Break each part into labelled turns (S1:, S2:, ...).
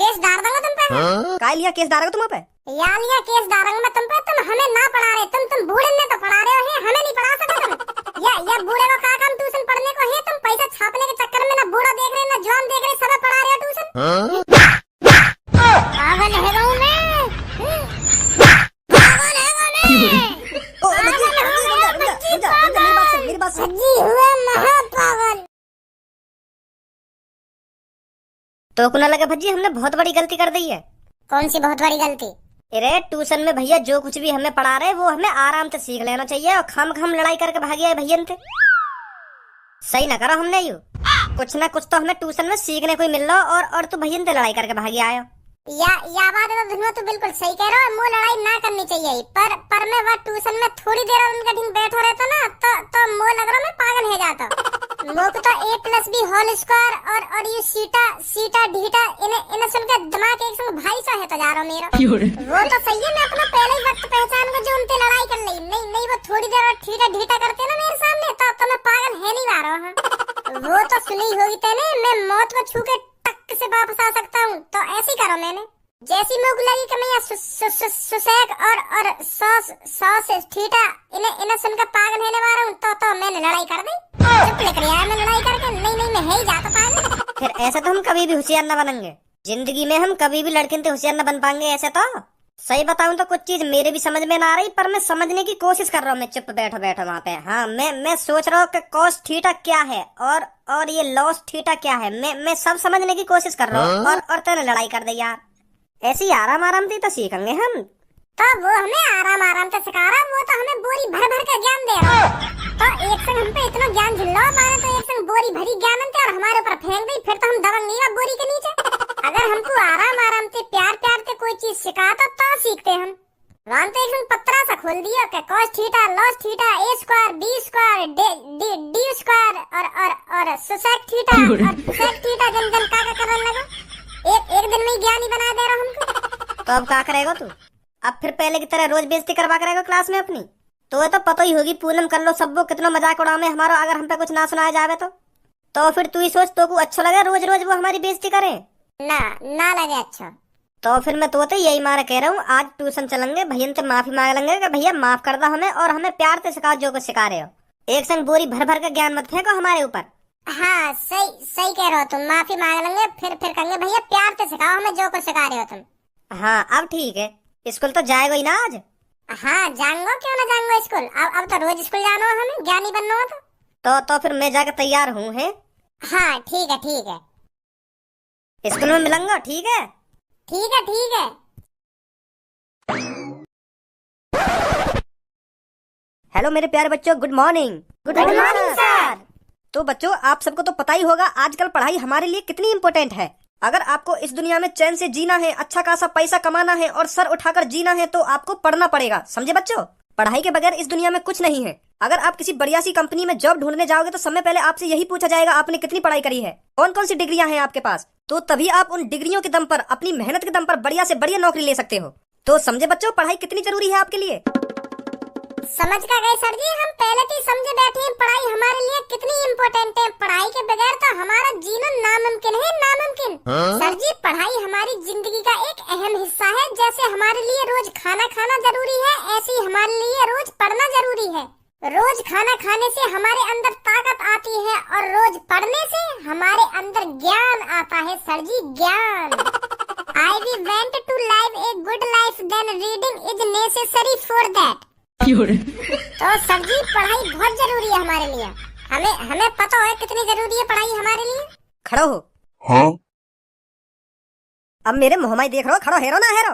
S1: Case डाल दूंगा तुम पे।
S2: काय लिया केस डालेगा तुम पे?
S1: या लिया केस डाल दूंगा मैं तुम पे। तुम हमें ना पढ़ा रहे, तुम बूढ़े ने तो पढ़ा रहे हो, हमें नहीं पढ़ा सकते तुम। या बूढ़े को का काम ट्यूशन पढ़ने को है? तुम पैसा छापने के चक्कर में ना बूढ़ा देख रहे ना जवान देख रहे, सब पढ़ा रहे हो ट्यूशन। पागल है गो मैं, पागल है गो मैं,
S2: मेरी बात सुन।
S1: सजी हुए महापागल।
S2: तो को ना लगे भज्जी हमने बहुत बड़ी गलती कर दी है।
S1: कौन सी बहुत बड़ी गलती?
S2: अरे ट्यूशन में भैया जो कुछ भी हमें पढ़ा रहे वो हमें आराम से सीख लेना चाहिए और हम लड़ाई करके भागे आए भैया थे। सही ना करो हमने यू, कुछ ना कुछ तो हमें ट्यूशन में सीखने को ही मिल रहा और तू भैया से लड़ाई करके भागे आयो।
S1: या बात है तो तू बिल्कुल सही कह रहे हो। वो लड़ाई ना करनी चाहिए, पर मैं वह ट्यूशन में थोड़ी देर उनका ढींग बैठो रहता ना तो मो लग रहा मैं पागल हो जाता। लोग तो a+b होल स्क्वायर और ये सीटा ढीटा इन्हें सुन के दिमाग एक संग भाई सा है जा रहा मेरा। वो तो सही है, मैं अपना पहले ही वक्त पहचान को जो उनसे लड़ाई कर ली। नहीं वो थोड़ी देर और ठीटा ढीटा करते ना मेरे सामने तो मैं पागल है नहीं आ रहा। वो तो सुनी होगी तेने, मैं मौत को छू के टक से वापस आ सकता हूँ, तो ऐसे ही करो। मैंने जैसी मुख लगी कि मैं सुसेक और सॉस ठीटा इन्हें सुनकर पागल होने वाला हूँ तो मैंने लड़ाई कर दी। चुप लग रहा है मैं लड़ाई करके। नहीं मैं है ही जाता पागल।
S2: फिर ऐसे तो हम कभी भी होशियार न बनेंगे जिंदगी में, हम कभी भी लड़के से होशियार न बन पाएंगे ऐसे तो। सही बताऊं तो कुछ चीज मेरे भी समझ में ना आ रही, पर मैं समझने की कोशिश कर रहा हूँ। मैं चुप बैठो वहाँ पे। हाँ मैं सोच रहा हूँ कि कॉस थीटा क्या है और ये लॉस थीटा क्या है। मैं सब समझने की कोशिश कर रहा हूँ और तेने लड़ाई कर दी यार। ऐसी आराम से तो सीखेंगे हम।
S1: तो वो हमें आराम से सिखा रहा, वो तो हमें बोरी भर के ज्ञान दे रहा। तो एक संग हम पे इतना ज्ञान झुल्ला पाने तो एक संग बोरी भरी ज्ञान अंते और हमारे ऊपर फेंक दी, फिर तो हम दबंगे बोरी के नीचे। अगर हमको आराम से प्यार से कोई चीज सिखाता तो सीखते हम। वहाँ तो एक पत्रा सा खोल दिया कि cos theta loss theta a square b square d square और सुसेक थीटा और सेक थीटा जन का करने लगा। एक दिन में ज्ञानी बना दे रहा हमको।
S2: तो अब क्या करेगा तू? अब फिर पहले की तरह रोज बेइज्जती करवा करेगा क्लास में अपनी? तो पता ही होगी पूनम कर लो सबको कितना मजाक उड़ावे हमारा, अगर हम पे कुछ ना सुनाया जावे तो फिर तू ही सोच तो को अच्छा लगे रोज वो हमारी बेइज्जती करे?
S1: ना लगे अच्छा।
S2: तो फिर मैं तो यही मारे कह रहा हूँ, आज ट्यूशन चलेंगे, भैया से माफी मांग लेंगे कि भैया माफ कर दो हमें और हमें प्यार से सिखाओ जो कुछ सिखा रहे हो। एक संग बोरी भर के ज्ञान मत फेंको हमारे ऊपर।
S1: हाँ सही कह रहे हो तुम। माफी मांग लेंगे फिर कहेंगे भैया प्यार से सिखाओ हमें जो कुछ सिखा रहे हो तुम।
S2: हाँ अब ठीक है, स्कूल तो जाएगा ही ना आज?
S1: हाँ जाऊंगा, क्यों ना जाऊंगा स्कूल। अब तो रोज स्कूल जाना हो हमें, ज्ञानी बनना हो
S2: तो फिर मैं जाकर तैयार हूँ है।
S1: हाँ ठीक है
S2: स्कूल में मिलूंगा। ठीक है। हेलो मेरे प्यारे बच्चों, good morning.
S1: Good morning sir.
S2: तो बच्चों आप सबको तो पता ही होगा आजकल पढ़ाई हमारे लिए कितनी इम्पोर्टेंट है। अगर आपको इस दुनिया में चैन से जीना है, अच्छा खासा पैसा कमाना है और सर उठाकर जीना है तो आपको पढ़ना पड़ेगा, समझे बच्चों? पढ़ाई के बगैर इस दुनिया में कुछ नहीं है। अगर आप किसी बढ़िया सी कंपनी में जॉब ढूंढने जाओगे तो सबसे पहले आपसे यही पूछा जाएगा आपने कितनी पढ़ाई करी है, कौन सी डिग्रियां हैं आपके पास। तो तभी आप उन डिग्रियों के दम पर, अपनी मेहनत के दम पर बढ़िया से बढ़िया नौकरी ले सकते हो। तो समझे बच्चों पढ़ाई कितनी जरूरी है आपके लिए?
S1: समझ का गए सर जी, हम पहले से समझे बैठे हैं पढ़ाई हमारे लिए कितनी इम्पोर्टेंट है। पढ़ाई के बगैर तो हमारा जीना नामुमकिन है, नामुमकिन। सर जी पढ़ाई हमारी जिंदगी का एक अहम हिस्सा है। जैसे हमारे लिए रोज खाना खाना जरूरी है, ऐसे ही हमारे लिए रोज पढ़ना जरूरी है। रोज खाना खाने से हमारे अंदर ताकत आती है और रोज पढ़ने से हमारे अंदर ज्ञान आता है सर जी, ज्ञान। I want to live a good life, then reading is necessary for that। तो सर जी पढ़ाई बहुत जरूरी है हमारे लिए। हमें पता है कितनी जरूरी है पढ़ाई हमारे लिए।
S2: खड़ो हो।
S3: हाँ?
S2: अब मेरे मुंह में देख रहे हो, खड़ो हेरो ना हेरो।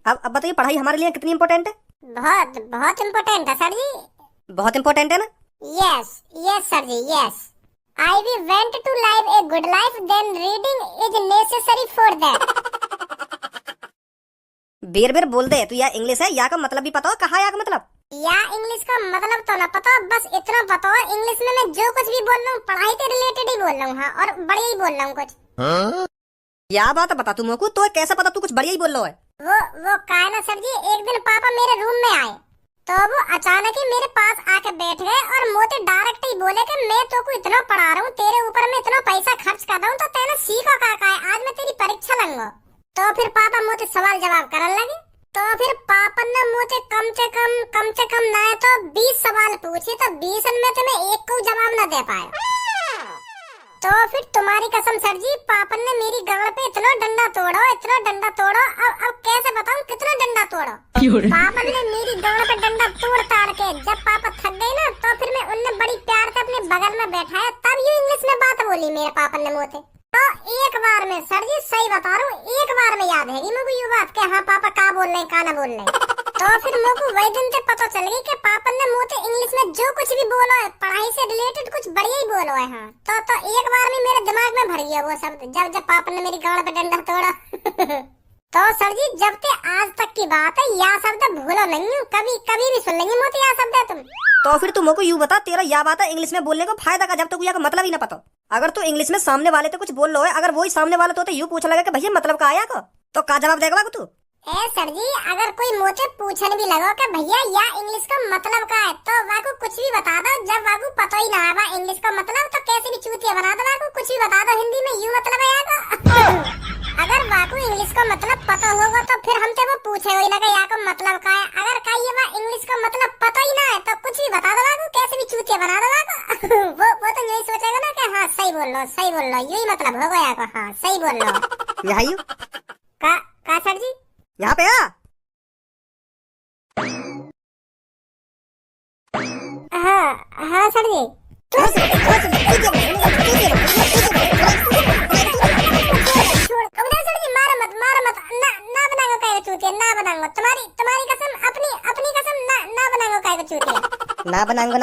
S2: अब बताइए पढ़ाई हमारे लिए कितनी इम्पोर्टेंट है?
S1: बहुत इम्पोर्टेंट है सर जी।
S2: बहुत इम्पोर्टेंट है ना?
S1: Yes sir ji, yes. I want to live a good life, then reading is necessary for that।
S2: बेर बोल दे तू, या इंग्लिश है या का मतलब भी पता हो, कहा या का मतलब?
S1: या इंग्लिश का मतलब तो ना पता, बस इतना पता है इंग्लिश में मैं जो कुछ भी बोल रहा हूँ पढ़ाई के रिलेटेड ही बोल रहा हूँ। हाँ, और बढ़िया ही बोल रहा हूँ कुछ।
S2: या बात बता तू मोको, तो कैसा पता तू कुछ बढ़िया ही बोल रहा है?
S1: वो का ना सर जी, एक दिन पापा मेरे रूम में आए तो वो अचानक ही मेरे पास आके बैठ गए और मोते डायरेक्ट ही बोले कि मैं तो को इतना पढ़ा रहा हूँ, तेरे ऊपर मैं इतना पैसा खर्च कर रहा हूँ, तो तेने सीखो का है, आज मैं तेरी परीक्षा लूंगा। तो फिर पापा मोते सवाल जवाब करने लगे। तो फिर पापा ने मुझे कम से कम ना तो 20 सवाल पूछे, तो 20 में तो मैं एक को जवाब न दे पाया। तो फिर तुम्हारी कसम सर जी, पापा ने मेरी गाल पे इतना डंडा तोड़ो, अब कैसे बताऊं कितना डंडा तोड़ो। पापा ने मेरी गाल पे डंडा तोड़ ताड़ के जब पापा थक गए ना, तो फिर मैं उन्हें बड़ी प्यार से अपने बगल में बैठाया, तब ये इंग्लिश में बात बोली मेरे पापा ने मुझे। तो एक बार में सर जी सही बता रहा हूँ, एक बार में याद है मुझे ये बात कि हाँ पापा का बोल रहे का ना बोल रहे। तो फिर मुझे वही दिन से पता चल गई कि पापा ने मुझे इंग्लिश में जो कुछ भी बोलो है, पढ़ाई से रिलेटेड कुछ बढ़िया ही बोलो है। हाँ तो एक बार में मेरे दिमाग में भर गया वो शब्द, जब पापा ने मेरी गाल पे डंडा तोड़ा। तो सर जी जब से आज तक की बात है, यह शब्द भूलो नहीं हूँ, कभी भी सुन लेंगे मोती यह शब्द है तुम।
S2: तो फिर तुमको यूँ बता, तेरा यह बात है इंग्लिश में बोलने को फायदा का, जब तक का मतलब ही ना पता। अगर तू इंग्लिश में सामने वाले तो कुछ बोल लो है, अगर वही सामने वाला तो यूँ पूछ लगा कि भैया मतलब का आया को, तो का जवाब देगा तू?
S1: ए सर जी अगर कोई मुझे पूछने भी लगा कि भैया या इंग्लिश का मतलब का है, तो वाकू कुछ भी बता दो। जब वाकू पता ही ना आवा इंग्लिश का मतलब, तो कैसे भी चूतिया बना दो, वाकू कुछ भी बता दो हिंदी में यूँ मतलब है। अगर वाकू इंग्लिश का मतलब पता होगा तो फिर हमसे वो पूछे ही ना कि या का मतलब का है। अगर कहीं वो इंग्लिश का मतलब पता ही ना है तो कुछ भी बता दो, वाकू कैसे भी चूतिया बना दो वाकू। वो तो यही सोचेगा ना कि हाँ सही बोल लो, यही मतलब होगा या को, हाँ सही बोल लो।
S2: यही
S1: का सर जी
S2: यहाँ पे आ।
S1: हाँ सर जी। मारो मत ना बनाओ काय चूतिया, ना बनाओ तुम्हारी कसम, अपनी कसम ना बनाओ काय चूतिया।
S2: ना बनाऊंगा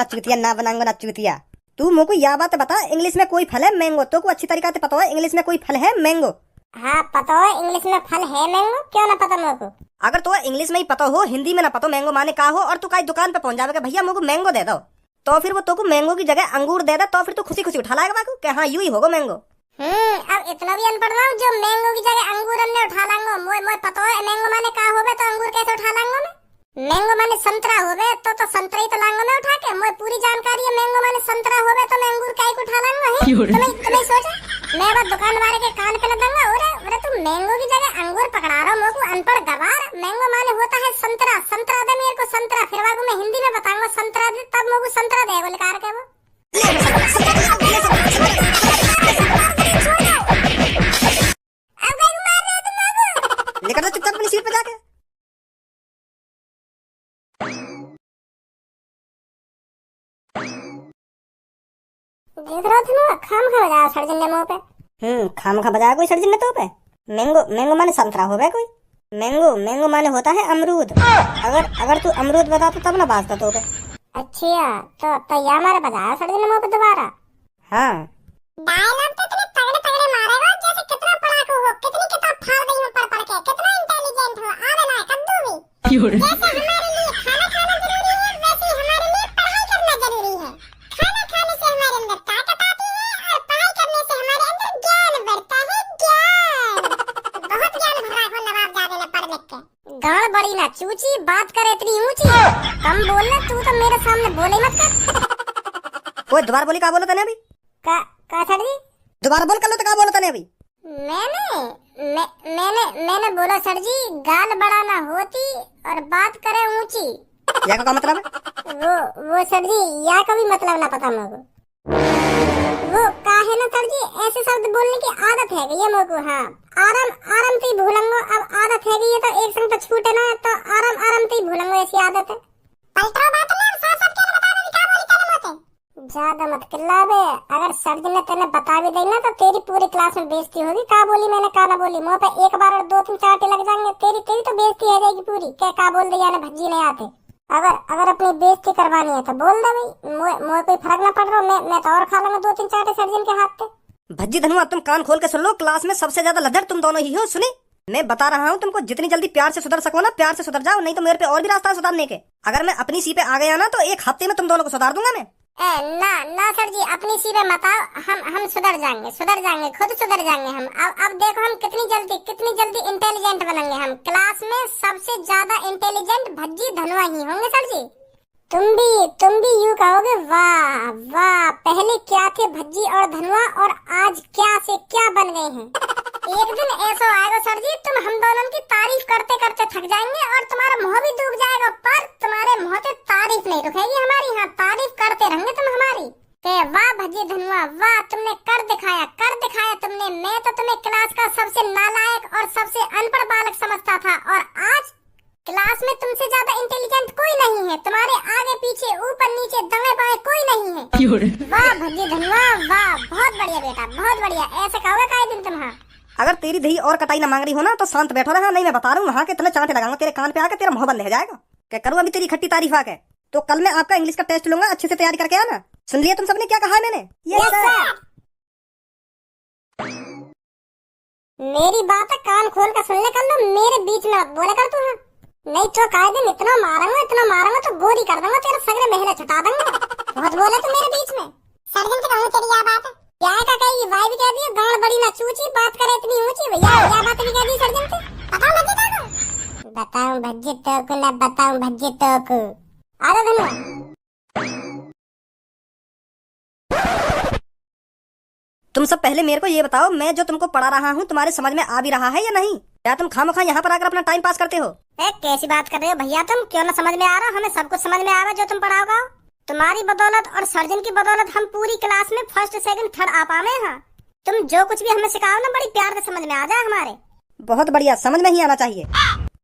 S2: ना चूतिया। तू मुझको यह बात बता, इंग्लिश में कोई फल है मैंगो, तो को अच्छी तरीका से पता है इंग्लिश में कोई फल है मैंगो?
S1: हाँ पता है इंग्लिश में फल है मैंगो, क्यों ना पता मुझको।
S2: अगर तो इंग्लिश में ही पता हो, हिंदी में ना पता मैंगो माने का हो, और तू कहीं दुकान पे पहुंच जाएगा भैया मुझको मैंगो दे दो, तो फिर वो तो को मैंगो की जगह अंगूर दे दे, तो फिर तू खुशी उठा लाएगा बाकू कि हाँ यूं ही होगा मैंगो।
S1: अब इतना भी अनपढ़ हूँ जो मैंगो की जगह अंगूर ने उठा लाऊंगा। मोय पता है मैंगो माने का होवे, तो अंगूर कैसे उठा लाऊंगा मैं। मैंगो माने संतरा होवे तो संतरा ही तो लाऊंगा मैं उठा के। मोय पूरी जानकारी है मैंगो माने संतरा होवे तो मैं अंगूर काहे को उठा लाऊंगा। तुम्हें सोचा मैं बात दुकान वाले के कान पे लगाऊंगा, अरे तुम मैंगो की जगह अंगूर पकड़ा रहा हो, मुझको अनपढ़ गवार। मैंगो माने होता है संतरा दे मेरे को संतरा, फिर वाको मैं हिंदी में बताऊंगा संतरा दे, तब मुझको संतरा दे बोल कार के वो।
S2: लेकर चुपचाप अपनी सीट पे जाके।
S1: देख रहा था ना खाम खा बजा सर्जन ने मुंह पे।
S2: खाम खा बजाया कोई सर्जन ने तो पे। मैंगो माने संतरा हो गया कोई। मैंगो माने होता है अमरूद। अगर तू अमरूद बता तो तब ना बाजता तो पे।
S1: अच्छा तो ये हमारे बजाया सर्जन ने मुंह पे दोबारा।
S2: हाँ
S1: डायलॉग तो इतने तगड़े मारेगा जैसे कितना पढ़ाकू हो, कितनी किताब फाड़ गई हो पढ़ के, कितना इंटेलिजेंट हो। आवे ना कद्दू भी। जैसे हमारे लिए खाना खाना जरूरी है, वैसे ही हमारे लिए पढ़ाई करना जरूरी है। खाना खाने से हमारे अंदर ताकत आती है और पढ़ाई करने से हमारे अंदर ज्ञान बढ़ता है। ज्ञान बहुत ज्ञान भरा है नवाब जादे ने पढ़ लिख के। गाल बड़ी ना चूची, बात करे इतनी ऊंची, कम बोलना। तू तो मेरे सामने बोले मत कर।
S2: कोई दोबारा बोली का बोला तने अभी?
S1: का सर जी
S2: दोबारा बोल कर लो तो का बोला तने अभी?
S1: मैंने बोला सर जी गाल बड़ा ना होती और बात करे ऊंची।
S2: या का मतलब है?
S1: वो सर जी या का भी मतलब ना पता मुझको। वो का है ना सर जी, ऐसे शब्द बोलने की आदत है ये मुझको। हाँ आराम से ही भूलूंगा। अब आदत है ये तो एक संग तो छूटे ना, तो आराम से ही भूलूंगा, ऐसी आदत है। पलटो बात ले साफ क्या बता दे, क्या बोली तेरे मुंह से। ज्यादा मत चिल्ला बे, अगर सर जी ने तेने बता भी देना तो तेरी पूरी क्लास में बेइज्जती होगी। का बोली मैंने का ना बोली, मुंह पे एक बार और 2-3 चाटे लग जाएंगे, तेरी तो बेइज्जती हो जाएगी पूरी। क्या बोल दिया ना भज्जी नहीं आते। अगर अपनी बेइज्जती करवानी है तो बोल दे भाई, मोए कोई फर्क ना पड़ रहा। मैं तो और खा लूंगा 2-3 चाटे सर्जन के हाथ पे।
S2: भज्जी धनु अब तुम कान खोल के सुन लो, क्लास में सबसे ज्यादा लद्दर तुम दोनों ही हो। सुनी मैं बता रहा हूँ तुमको, जितनी जल्दी प्यार से सुधर सको ना प्यार से सुधर जाओ, नहीं तो मेरे पे और भी रास्ता है सुधारने के। अगर मैं अपनी सी पे आ गया ना तो एक हफ्ते में तुम दोनों को सुधार दूंगा मैं।
S1: ना ना सर जी, अपनी सीबे मत आओ, हम सुधर जाएंगे, खुद सुधर जाएंगे हम। अब देखो हम कितनी जल्दी इंटेलिजेंट बनेंगे। हम क्लास में सबसे ज्यादा इंटेलिजेंट भज्जी धनुआ ही होंगे सर जी। तुम भी यूं कहोगे, वाह वाह, पहले क्या थे भज्जी और धनुआ और आज क्या से क्या बन गए हैं। एक दिन ऐसा आएगा सर जी, तुम हम दोनों की तारीफ करते करते थक जाएंगे और तुम्हारा मुंह भी डूब जाएगा, पर तुम्हारे मुंह से तारीफ नहीं रुकेगी हमारी। हाँ, तारीफ करते रहेंगे तुम हमारी के वाह भज्जी धनुआ, वाह तुमने कर दिखाया तुमने। मैं तो तुम्हें क्लास का सबसे नालायक और सबसे अनपढ़ बालक समझता था, और आज क्लास में तुमसे ज्यादा इंटेलिजेंट कोई नहीं है। तुम्हारे आगे पीछे ऊपर नीचे दाएं बाएं कोई नहीं है। वाह भज्जी धनुआ, वाह, बहुत बढ़िया बेटा, बहुत बढ़िया। ऐसे कहोगे काहे दिन तुम। हाँ,
S2: अगर तेरी दही और कटाई ना मांग रही हो ना तो शांत बैठो रहा, नहीं मैं बता रहा हूँ वहाँ के इतने चांटे लगाऊंगा तेरे कान पे आके, तेरा मुंह बंद हो जाएगा। क्या करूँ अभी तेरी खट्टी तारीफ आके। तो कल मैं आपका इंग्लिश का टेस्ट लूंगा, अच्छे से तैयारी करके आना। सुन लिया तुम सबने क्या कहा है मैंने?
S1: Yes sir. मेरी बात कान खोल कर सुन ले, कर लो, मेरे बीच में मत बोले कर तू। हाँ, नहीं तो काहे दिन इतना मारूंगा तो गोली कर दूंगा, तेरे सगरे महले छुटा दूंगा। बहुत बोले तू मेरे बीच में। सर्जन के कहूं तेरी क्या बात है? क्या का कही भाई भी कह दिया, गांड बड़ी ना चूची, बात करे इतनी ऊंची। भैया क्या बात भी कह दी सर्जन के? बताऊं भज्जी तो को ना बताऊं भज्जी तो को। आ जा धनुआ।
S2: तुम सब पहले मेरे को ये बताओ, मैं जो तुमको पढ़ा रहा हूँ तुम्हारे समझ में आ भी रहा है या नहीं? क्या तुम खामखा यहाँ पर आकर अपना टाइम पास करते हो?
S1: कैसी बात कर रहे हो भैया तुम? क्यों ना समझ में आ रहा? हमें सब कुछ समझ में आ रहा जो तुम पढ़ाओगे। तुम्हारी बदौलत और सर्जन की बदौलत हम पूरी क्लास में फर्स्ट सेकंड थर्ड आ पावे। हाँ, तुम जो कुछ भी हमें सिखाओ ना बड़ी प्यार से समझ में आ जाए हमारे।
S2: बहुत बढ़िया, समझ में ही आना चाहिए।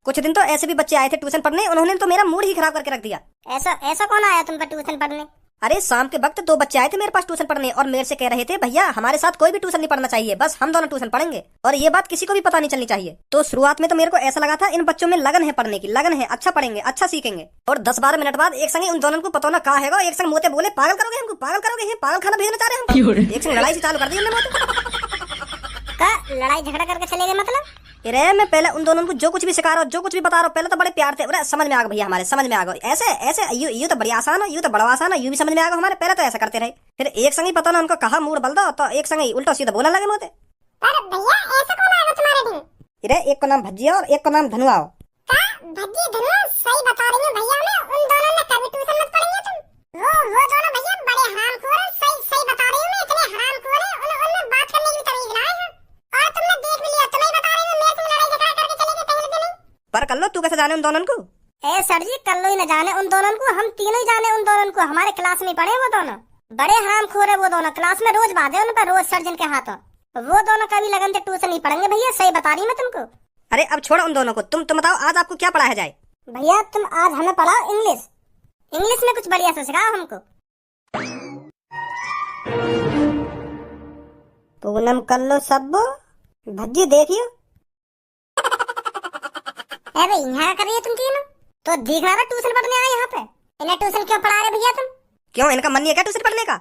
S2: कुछ दिन तो ऐसे भी बच्चे आए थे ट्यूशन पढ़ने, उन्होंने तो मेरा मूड ही खराब करके रख दिया।
S1: ऐसा कौन आया तुम पर ट्यूशन पढ़ने?
S2: अरे शाम के वक्त 2 बच्चे आए थे मेरे पास ट्यूशन पढ़ने और मेरे से कह रहे थे भैया हमारे साथ कोई भी ट्यूशन नहीं पढ़ना चाहिए, बस हम दोनों ट्यूशन पढ़ेंगे और ये बात किसी को भी पता नहीं चलनी चाहिए। तो शुरुआत में तो मेरे को ऐसा लगा था इन बच्चों में लगन है, पढ़ने की लगन है, अच्छा पढ़ेंगे, अच्छा सीखेंगे। और 10-12 मिनट बाद एक संग उन दोनों को पता ना कहा है, एक संग मोते बोले पागल करोगे हमको, पागल खाना भेजना चाह रहे हम। एक संग लड़ाई से चालू कर दी
S1: लड़ाई झगड़ा करके चले गए मतलब?
S2: अरे मैं पहले उन दोनों को जो कुछ भी सिखा रहा हूँ, जो कुछ भी बता रहा हूँ, पहले तो बड़े प्यार थे, अरे समझ में आ गया भैया, हमारे समझ में आ गया। ऐसे यू तो बड़ी आसान है, यू तो बड़ा आसान है, यू भी समझ में आ गया हमारे। पहले तो ऐसा करते रहे, फिर एक संग ही पता ना उनको कहा मूड बल दो, तो एक संग ही उल्टा सीधा बोलने लगे मोते।
S1: अरे भैया ऐसा कौन आएगा तुम्हारे टीम?
S2: अरे एक को नाम भज्जी और एक को नाम धनुआ हो।
S1: भज्जी धनुआ सही बता रही हो भैया, मैं उन दोनों ने कभी ट्यूशन मत पढ़ेंगे तुम। वो दोनों भैया बड़े हरामखोर हैं, सही बता रही हूं मैं, इतने हरामखोर हैं, उनमें बात करने की तमीज ना है। और तुमने देख भी लिया, तुम्हें बता रही हूं, मेरे से लड़ाई झगड़ा करके चले गए पहले दिन।
S2: पर कल्लो तू कैसे जाने उन दोनों को?
S1: ए सर जी, कल्लो ही न जाने उन दोनों को, हम तीनों ही जाने उन दोनों को। हमारे क्लास में पढ़े वो दोनों, बड़े हरामखोर है वो दोनों, क्लास में रोज बाजे उन पर, रोज सर्जन के हाथों। वो दोनों कभी लगन से ट्यूशन नहीं पढ़ेंगे भैया, सही बता रही मैं तुमको।
S2: अरे अब छोड़ो उन दोनों को, तुम बताओ आज आपको क्या पढ़ाया जाए?
S1: भैया तुम आज हमें पढ़ाओ इंग्लिश में कुछ बढ़िया से सिखाओ हमको।
S2: पूनम कल्लो सब्बो भज्जी देखियो।
S1: अरे यहाँ कर रही है तुम तीनों? तो दिख रहा है ट्यूशन पढ़ने आए यहाँ पे। इन्हें ट्यूशन क्यों पढ़ा रहे भैया तुम?
S2: क्यों इनका मन नहीं है क्या ट्यूशन पढ़ने का?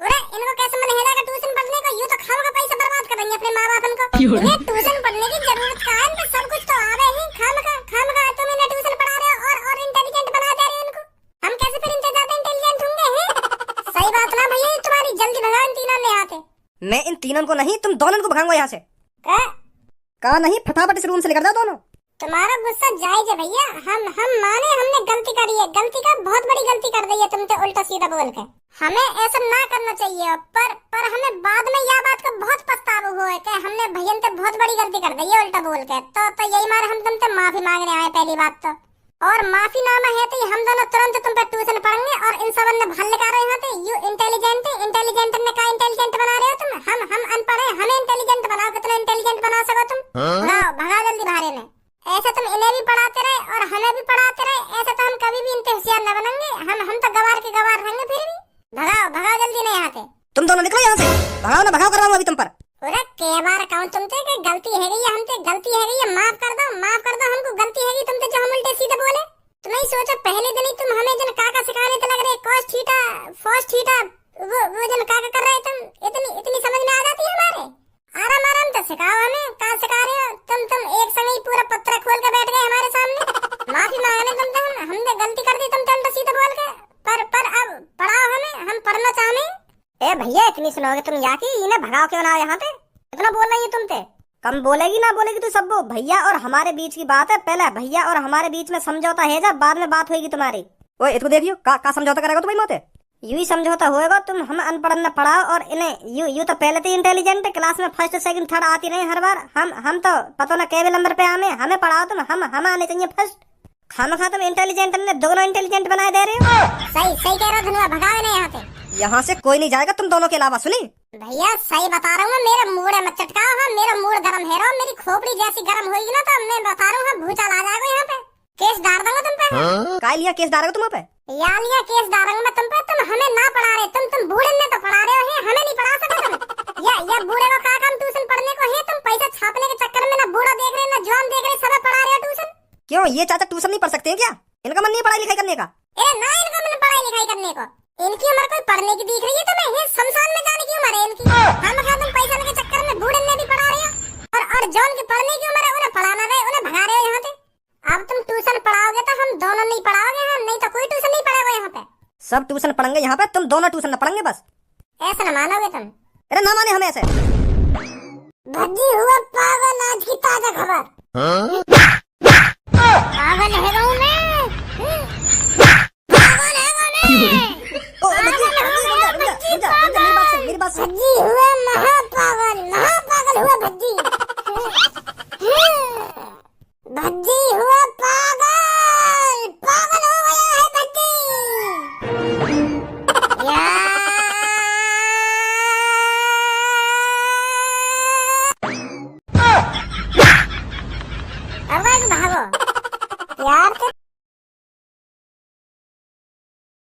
S1: अरे इनको कैसे मन है ट्यूशन पढ़ने का? यूं तो खाओ का पैसा बर्बाद कर देंगे अपने माँ बाप इनको। इन्हें ट्यूशन पढ़ने की जरूरत कहाँ है? इनको सब कुछ तो आ रहे हैं, खाम का तुम इन्हें ट्यूशन पढ़ा रहे हो और इंटेलिजेंट बना दे रहे हो इनको। हम कैसे फिर इनसे ज्यादा इंटेलिजेंट होंगे हैं? सही बात ना भैया, तुम्हारी जल्दी भगाओ इन तीनों ने यहाँ से।
S2: मैं इन तीनों को नहीं, तुम दोनों को भगाऊंगा यहाँ से। कहा नहीं, फटाफट इस रूम से लेकर जाओ दोनों।
S1: तुम्हारा गुस्सा जायज है भैया, हम माने हमने गलती करी है, गलती का बहुत बड़ी गलती कर दी है तुमसे उल्टा सीधा बोल के। हमें ऐसा ना करना चाहिए, पर हमें बाद में यह बात का बहुत पछतावा हुआ है कि हमने भैया से बहुत बड़ी गलती कर दी है उल्टा बोल के। तो यही मारे हम तुमसे माफी मांगने आए पहली बात तो। और माफी नामा है तो हम दोनों तुरंत तुम पर ट्यूशन पढ़ेंगे और इन सब ने भल लगा रहे हैं। यू इंटेलिजेंट ने का इंटेलिजेंट बना रहे हो तुम? हम अनपढ़ हैं, हमें इंटेलिजेंट बनाओ, कितना इंटेलिजेंट बना सको तुम? भगा जल्दी बाहर ने। ऐसे तुम इन्हें भी पढ़ाते रहे और हमें भी पढ़ाते रहे, ऐसे तो हम कभी भी इनके होशियार न बनेंगे। हम तो गवार के गवार रहेंगे फिर भी। भगाओ जल्दी नहीं यहाँ से।
S2: तुम दोनों निकलो यहाँ से, भगाओ कर रहा हूँ अभी तुम पर।
S1: अरे के बार अकाउंट तुमसे कि गलती है गई, हमसे गलती है गई, माफ कर दो हमको, गलती है गई तुमसे जो हम उल्टे सीधे बोले। तुम ही सोचो पहले दिन ही तुम हमें जन काका सिखाने तो लग रहे cos थीटा cos थीटा, वो जन काका कर रहे तुम, इतनी समझ में आ जाती है हमारे। आराम तो सिखाओ हमें, कहाँ सिखा रहे हो तुम एक संग ही पूरा पत्र खोल के बैठ गए हमारे सामने। माफी मांगने तुमसे हमने गलती कर दी तुम उल्टा सीधे बोल के, पर अब पढ़ाओ हमें, हम पढ़ने इतनी सुनोगे तुम यहाँ की? इन्हें भगाओ क्यों ना यहाँ पे? इतना बोल रही है तुम पे।
S2: कम बोलेगी ना बोलेगी तू सब? भैया और हमारे बीच की बात है, पहले भैया और हमारे बीच में समझौता है, जब बाद में बात होगी तुम्हारी। ओए इसको देखियो का समझौता करेगा तू भाई मोते?
S1: यू ही समझौता होएगा। तुम हम अनपढ़ न पढ़ाओ और इन्हें यू तो पहले तो इंटेलिजेंट है, क्लास में फर्स्ट सेकंड थर्ड आती रही हर बार। हम तो पता ना केवल नंबर पे हमें पढ़ाओ तुम। हम आने चाहिए फर्स्ट। खामखा तुम इंटेलिजेंट ने दोनों इंटेलिजेंट बनाए दे रहे हो। सही सही कह रहा हो धनुआ, भगाओ इन्हें यहाँ पे।
S2: यहाँ से कोई नहीं जाएगा तुम दोनों के अलावा। सुनी
S1: भैया सही बता रहा हूँ, मेरा मूड है मत चटकाओ। हाँ मेरा मूड गर्म है, मेरी खोपड़ी जैसी गर्म होगी ना तो मैं बता रहा हूँ भूचाल आ जाएगा यहाँ पे। केस डाल दूंगा तुम पे।
S2: काय लिया केस डालेगा तुम पे?
S1: या लिया केस डालूंगा मैं तुम पे। तुम हमें ना पढ़ा रहे, तुम बूढ़े ने तो पढ़ा रहे हो, हमें नहीं पढ़ा सकते तुम। या बूढ़े को का काम ट्यूशन पढ़ने को है? तुम पैसा छापने के चक्कर में ना बूढ़ा देख रहे ना जवान देख रहे, सब पढ़ा रहे हो ट्यूशन।
S2: क्यों ये चाचा ट्यूशन नहीं पढ़ सकते हैं क्या? इनका मन नहीं है पढ़ाई लिखाई करने का?
S1: ना इनका मन पढ़ाई लिखाई करने को। इनकी उम्र कोई पढ़ने की दिख रही है तुम्हें? ये शमशान में जाने की उम्र है इनकी। हम तुम पैसा के चक्कर में बूढ़े ने भी पढ़ा रहे हो और जॉन की पढ़ने की उम्र है, उन्हें पढ़ाना रहे, उन्हें भगा रहे हो यहाँ पे। अब तुम ट्यूशन पढ़ाओगे तो हम दोनों नहीं पढ़ाओगे, हम नहीं तो कोई ट्यूशन नहीं पढ़ाएगा यहाँ पे।
S2: सब ट्यूशन पढ़ेंगे यहाँ पे, तुम दोनों ट्यूशन न पढ़ेंगे बस।
S1: ऐसा न मानोगे तुम।
S2: अरे ना माने हम ऐसे।
S1: भज्जी हुआ पागल, आज की ताजा खबर। पागल है गाँव में, पागल है गाँव में।
S2: मेरी बात सुन।
S1: भज्जी हुआ महापागल हुआ भज्जी। भज्जी हुआ पागल, पागल हो गया है भज्जी। अब